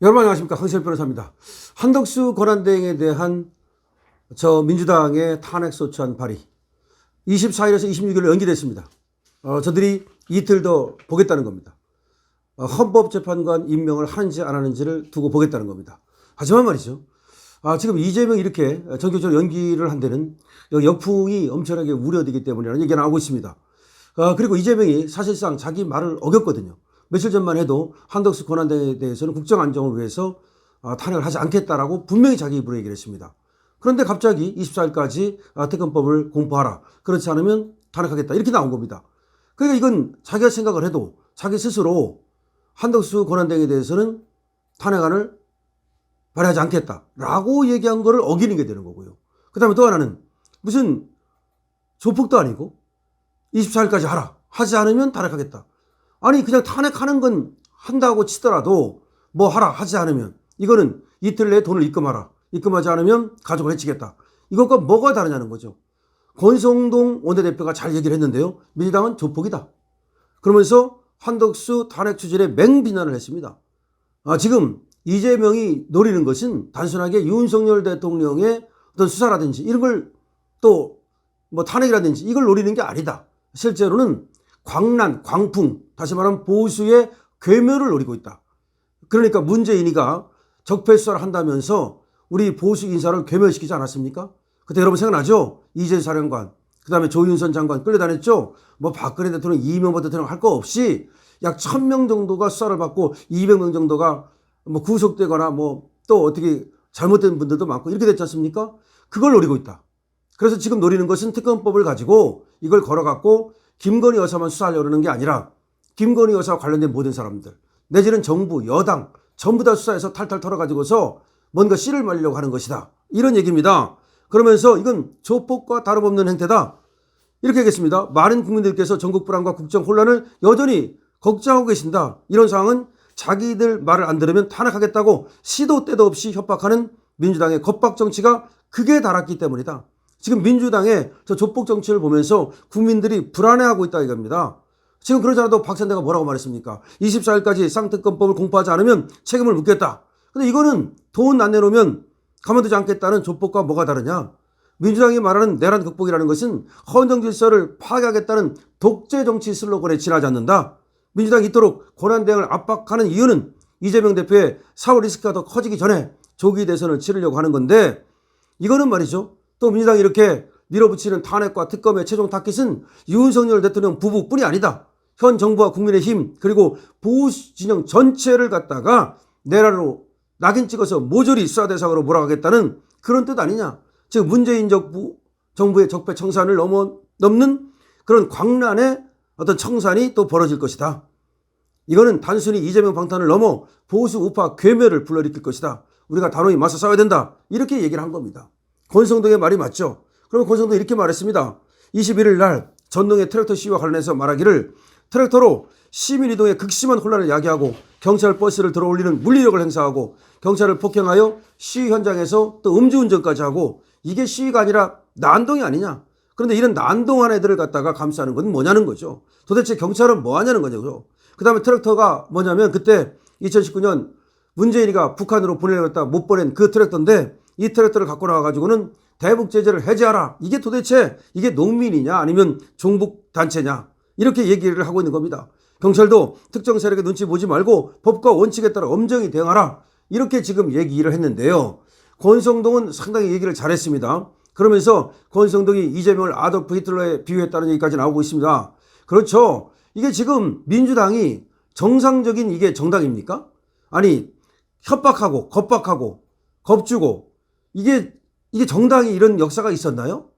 여러분 안녕하십니까. 황세열 변호사입니다. 한덕수 권한대행에 대한 민주당의 탄핵소추안 발의 24일에서 26일로 연기됐습니다. 저들이 이틀 더 보겠다는 겁니다. 헌법재판관 임명을 하는지 안 하는지를 두고 보겠다는 겁니다. 하지만 말이죠. 지금 이재명이 이렇게 전격적으로 연기를 한 데는 역풍이 엄청나게 우려되기 때문이라는 얘기가 나오고 있습니다. 그리고 이재명이 사실상 자기 말을 어겼거든요. 며칠 전만 해도 한덕수 권한대행에 대해서는 국정 안정을 위해서 탄핵을 하지 않겠다라고 분명히 자기 입으로 얘기를 했습니다. 그런데 갑자기 24일까지 특검법을 공포하라. 그렇지 않으면 탄핵하겠다. 이렇게 나온 겁니다. 그러니까 이건 자기가 생각을 해도 자기 스스로 한덕수 권한대행에 대해서는 탄핵안을 발의하지 않겠다라고 얘기한 거를 어기는 게 되는 거고요. 그 다음에 또 하나는 무슨 조폭도 아니고 24일까지 하라. 하지 않으면 탄핵하겠다. 아니 그냥 탄핵하는 건 한다고 치더라도 뭐 하라 하지 않으면 이거는 이틀 내에 돈을 입금하라. 입금하지 않으면 가족을 해치겠다. 이것과 뭐가 다르냐는 거죠. 권성동 원내대표가 잘 얘기를 했는데요. 민주당은 조폭이다. 그러면서 한덕수 탄핵 추진에 맹비난을 했습니다. 지금 이재명이 노리는 것은 단순하게 윤석열 대통령의 어떤 수사라든지 이런 걸 또 뭐 탄핵이라든지 이걸 노리는 게 아니다. 실제로는 광란, 광풍, 다시 말하면 보수의 괴멸을 노리고 있다. 그러니까 문재인이가 적폐수사를 한다면서 우리 보수 인사를 괴멸시키지 않았습니까? 그때 여러분 생각나죠? 이재수 사령관, 그 다음에 조윤선 장관 끌려다녔죠? 뭐 박근혜 대통령, 이명박 대통령 할 거 없이 약 1000명 정도가 수사를 받고 200명 정도가 뭐 구속되거나 뭐 또 어떻게 잘못된 분들도 많고 이렇게 됐지 않습니까? 그걸 노리고 있다. 그래서 지금 노리는 것은 특검법을 가지고 이걸 걸어갖고 김건희 여사만 수사하려는 게 아니라 김건희 여사와 관련된 모든 사람들 내지는 정부, 여당 전부 다 수사해서 탈탈 털어가지고서 뭔가 씨를 말리려고 하는 것이다. 이런 얘기입니다. 그러면서 이건 조폭과 다름없는 행태다. 이렇게 하겠습니다. 많은 국민들께서 전국 불안과 국정 혼란을 여전히 걱정하고 계신다. 이런 상황은 자기들 말을 안 들으면 탄핵하겠다고 시도 때도 없이 협박하는 민주당의 겁박 정치가 극에 달았기 때문이다. 지금 민주당의 저 조폭 정치를 보면서 국민들이 불안해하고 있다 이겁니다. 지금 그러지 않아도 박찬대가 뭐라고 말했습니까? 24일까지 쌍특검법을 공포하지 않으면 책임을 묻겠다. 근데 이거는 돈 안 내놓으면 가만두지 않겠다는 조폭과 뭐가 다르냐? 민주당이 말하는 내란 극복이라는 것은 헌정 질서를 파괴하겠다는 독재 정치 슬로건에 지나지 않는다. 민주당이 이토록 권한대행을 압박하는 이유는 이재명 대표의 사후 리스크가 더 커지기 전에 조기 대선을 치르려고 하는 건데 이거는 말이죠. 또 민주당이 이렇게 밀어붙이는 탄핵과 특검의 최종 타깃은 윤석열 대통령 부부뿐이 아니다. 현 정부와 국민의힘 그리고 보수 진영 전체를 갖다가 내란으로 낙인 찍어서 모조리 수사 대상으로 몰아가겠다는 그런 뜻 아니냐. 즉 문재인 정부의 적폐 청산을 넘는 그런 광란의 어떤 청산이 또 벌어질 것이다. 이거는 단순히 이재명 방탄을 넘어 보수 우파 괴멸을 불러일으킬 것이다. 우리가 단호히 맞서 싸워야 된다. 이렇게 얘기를 한 겁니다. 권성동의 말이 맞죠. 그러면 권성동이 이렇게 말했습니다. 21일 날 전동의 트랙터 시위와 관련해서 말하기를 트랙터로 시민이동의 극심한 혼란을 야기하고 경찰 버스를 들어올리는 물리력을 행사하고 경찰을 폭행하여 시위 현장에서 또 음주운전까지 하고 이게 시위가 아니라 난동이 아니냐. 그런데 이런 난동한 애들을 갖다가 감싸는 건 뭐냐는 거죠. 도대체 경찰은 뭐 하냐는 거죠. 그 다음에 트랙터가 뭐냐면 그때 2019년 문재인이가 북한으로 보내려고 했다 못 보낸 그 트랙터인데 이 트랙터를 갖고 나와가지고는 대북 제재를 해제하라. 이게 도대체 이게 농민이냐 아니면 종북 단체냐 이렇게 얘기를 하고 있는 겁니다. 경찰도 특정 세력의 눈치 보지 말고 법과 원칙에 따라 엄정히 대응하라. 이렇게 지금 얘기를 했는데요. 권성동은 상당히 얘기를 잘했습니다. 그러면서 권성동이 이재명을 아돌프 히틀러에 비유했다는 얘기까지 나오고 있습니다. 그렇죠. 이게 지금 민주당이 정상적인 이게 정당입니까? 아니 협박하고 겁박하고 겁주고 이게 정당이 이런 역사가 있었나요?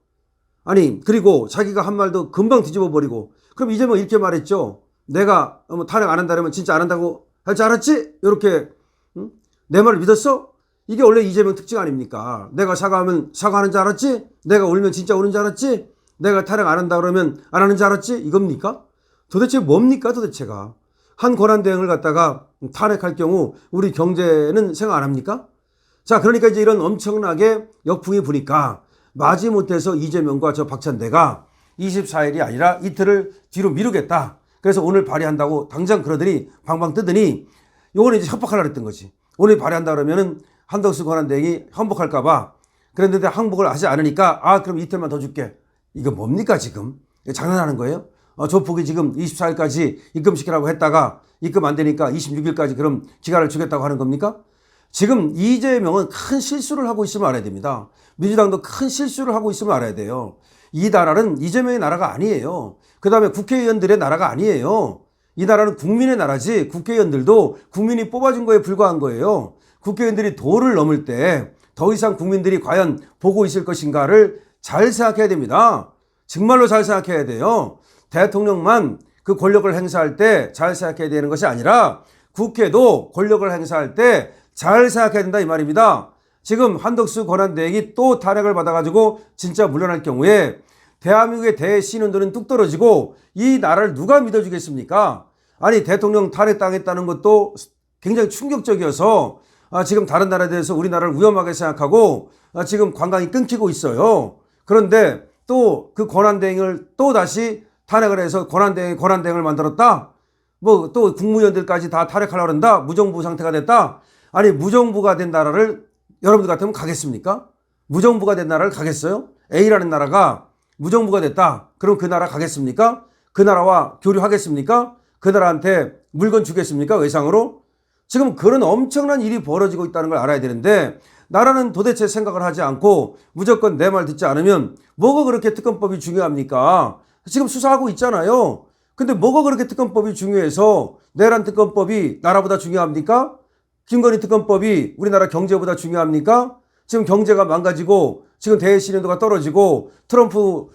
아니 그리고 자기가 한 말도 금방 뒤집어 버리고 그럼 이재명 이렇게 말했죠. 내가 탄핵 안 한다면 진짜 안 한다고 할 줄 알았지? 이렇게 응? 내 말을 믿었어? 이게 원래 이재명 특징 아닙니까? 내가 사과하면 사과하는 줄 알았지? 내가 울면 진짜 우는 줄 알았지? 내가 탄핵 안 한다 그러면 안 하는 줄 알았지? 이겁니까? 도대체 뭡니까 도대체가? 한 권한대행을 갖다가 탄핵할 경우 우리 경제는 생각 안 합니까? 자, 그러니까 이제 이런 엄청나게 역풍이 부니까 마지못해서 이재명과 저 박찬대가 24일이 아니라 이틀을 뒤로 미루겠다. 그래서 오늘 발의한다고 당장 그러더니 방방 뜨더니 요거는 이제 협박하려고 했던 거지. 오늘 발의한다 그러면은 한덕수 권한대행이 항복할까봐 그랬는데 항복을 하지 않으니까 그럼 이틀만 더 줄게. 이거 뭡니까 지금? 장난하는 거예요? 조폭이 지금 24일까지 입금시키라고 했다가 입금 안 되니까 26일까지 그럼 기간을 주겠다고 하는 겁니까? 지금 이재명은 큰 실수를 하고 있으면 알아야 됩니다. 민주당도 큰 실수를 하고 있으면 알아야 돼요. 이 나라는 이재명의 나라가 아니에요. 그 다음에 국회의원들의 나라가 아니에요. 이 나라는 국민의 나라지 국회의원들도 국민이 뽑아준 거에 불과한 거예요. 국회의원들이 도를 넘을 때 더 이상 국민들이 과연 보고 있을 것인가를 잘 생각해야 됩니다. 정말로 잘 생각해야 돼요. 대통령만 그 권력을 행사할 때 잘 생각해야 되는 것이 아니라 국회도 권력을 행사할 때 잘 생각해야 된다 이 말입니다. 지금 한덕수 권한대행이 또 탄핵을 받아가지고 진짜 물러날 경우에 대한민국의 대신원들은 뚝 떨어지고 이 나라를 누가 믿어주겠습니까? 아니 대통령 탄핵당했다는 것도 굉장히 충격적이어서 지금 다른 나라에 대해서 우리나라를 위험하게 생각하고 지금 관광이 끊기고 있어요. 그런데 또 그 권한대행을 또 다시 탄핵을 해서 권한대행을 만들었다? 뭐 또 국무위원들까지 다 탄핵하려고 한다? 무정부 상태가 됐다? 아니 무정부가 된 나라를 여러분들 같으면 가겠습니까? 무정부가 된 나라를 가겠어요? A라는 나라가 무정부가 됐다. 그럼 그 나라 가겠습니까? 그 나라와 교류하겠습니까? 그 나라한테 물건 주겠습니까? 외상으로? 지금 그런 엄청난 일이 벌어지고 있다는 걸 알아야 되는데 나라는 도대체 생각을 하지 않고 무조건 내 말 듣지 않으면 뭐가 그렇게 특검법이 중요합니까? 지금 수사하고 있잖아요. 근데 뭐가 그렇게 특검법이 중요해서 내란 특검법이 나라보다 중요합니까? 김건희 특검법이 우리나라 경제보다 중요합니까? 지금 경제가 망가지고 지금 대신연도가 떨어지고 트럼프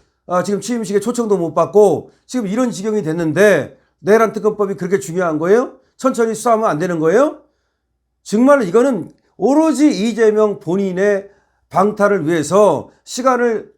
지금 취임식에 초청도 못 받고 지금 이런 지경이 됐는데 내란 특검법이 그렇게 중요한 거예요? 천천히 수사하면 안 되는 거예요? 정말 이거는 오로지 이재명 본인의 방탄을 위해서 시간을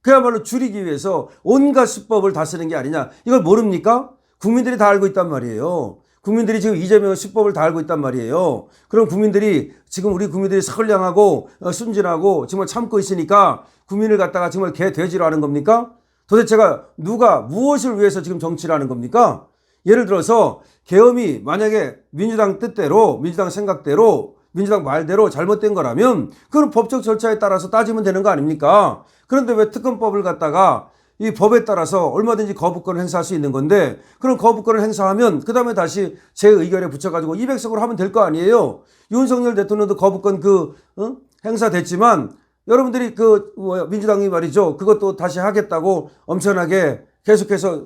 그야말로 줄이기 위해서 온갖 수법을 다 쓰는 게 아니냐. 이걸 모릅니까? 국민들이 다 알고 있단 말이에요. 국민들이 지금 이재명의 수법을 다 알고 있단 말이에요. 그럼 국민들이 지금 우리 국민들이 선량하고 순진하고 정말 참고 있으니까 국민을 갖다가 정말 개돼지로 하는 겁니까? 도대체가 누가 무엇을 위해서 지금 정치를 하는 겁니까? 예를 들어서 계엄이 만약에 민주당 뜻대로 민주당 생각대로 민주당 말대로 잘못된 거라면 그건 법적 절차에 따라서 따지면 되는 거 아닙니까? 그런데 왜 특검법을 갖다가 이 법에 따라서 얼마든지 거부권을 행사할 수 있는 건데 그런 거부권을 행사하면 그 다음에 다시 제 의결에 붙여가지고 200석으로 하면 될 거 아니에요. 윤석열 대통령도 거부권 행사됐지만 여러분들이 민주당이 말이죠. 그것도 다시 하겠다고 엄청나게 계속해서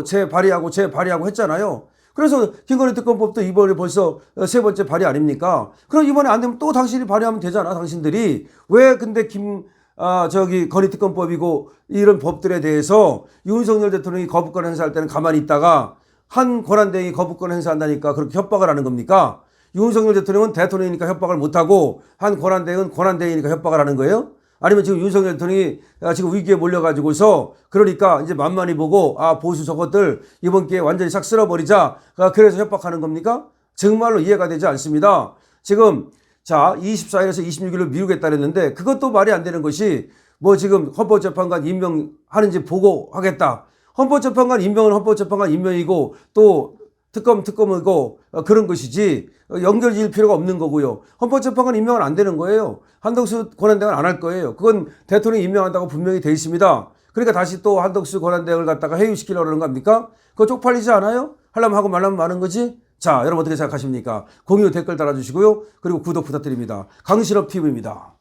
재발의하고 했잖아요. 그래서 김건희 특검법도 이번에 벌써 세 번째 발의 아닙니까? 그럼 이번에 안 되면 또 당신이 발의하면 되잖아, 당신들이. 왜 근데 건희 특검법이고 이런 법들에 대해서 윤석열 대통령이 거부권 행사할 때는 가만히 있다가 한 권한대행이 거부권 행사한다니까 그렇게 협박을 하는 겁니까? 윤석열 대통령은 대통령이니까 협박을 못하고 한 권한대행은 권한대행이니까 협박을 하는 거예요? 아니면 지금 윤석열 대통령이 지금 위기에 몰려가지고서 그러니까 이제 만만히 보고 보수 저것들 이번 기회에 완전히 싹 쓸어버리자 그래서 협박하는 겁니까? 정말로 이해가 되지 않습니다. 지금 24일에서 26일로 미루겠다 그랬는데 그것도 말이 안 되는 것이 뭐 지금 헌법재판관 임명하는지 보고 하겠다. 헌법재판관 임명은 헌법재판관 임명이고 또 특검이고 그런 것이지 연결 지을 필요가 없는 거고요. 헌법재판관 임명은 안 되는 거예요. 한덕수 권한대행은 안 할 거예요. 그건 대통령이 임명한다고 분명히 돼 있습니다. 그러니까 다시 또 한덕수 권한대행을 갖다가 해임시키려고 그러는 겁니까? 그거 쪽팔리지 않아요? 하려면 하고 말라면 마는 거지? 자, 여러분 어떻게 생각하십니까? 공유 댓글 달아주시고요. 그리고 구독 부탁드립니다. 강신업 TV입니다.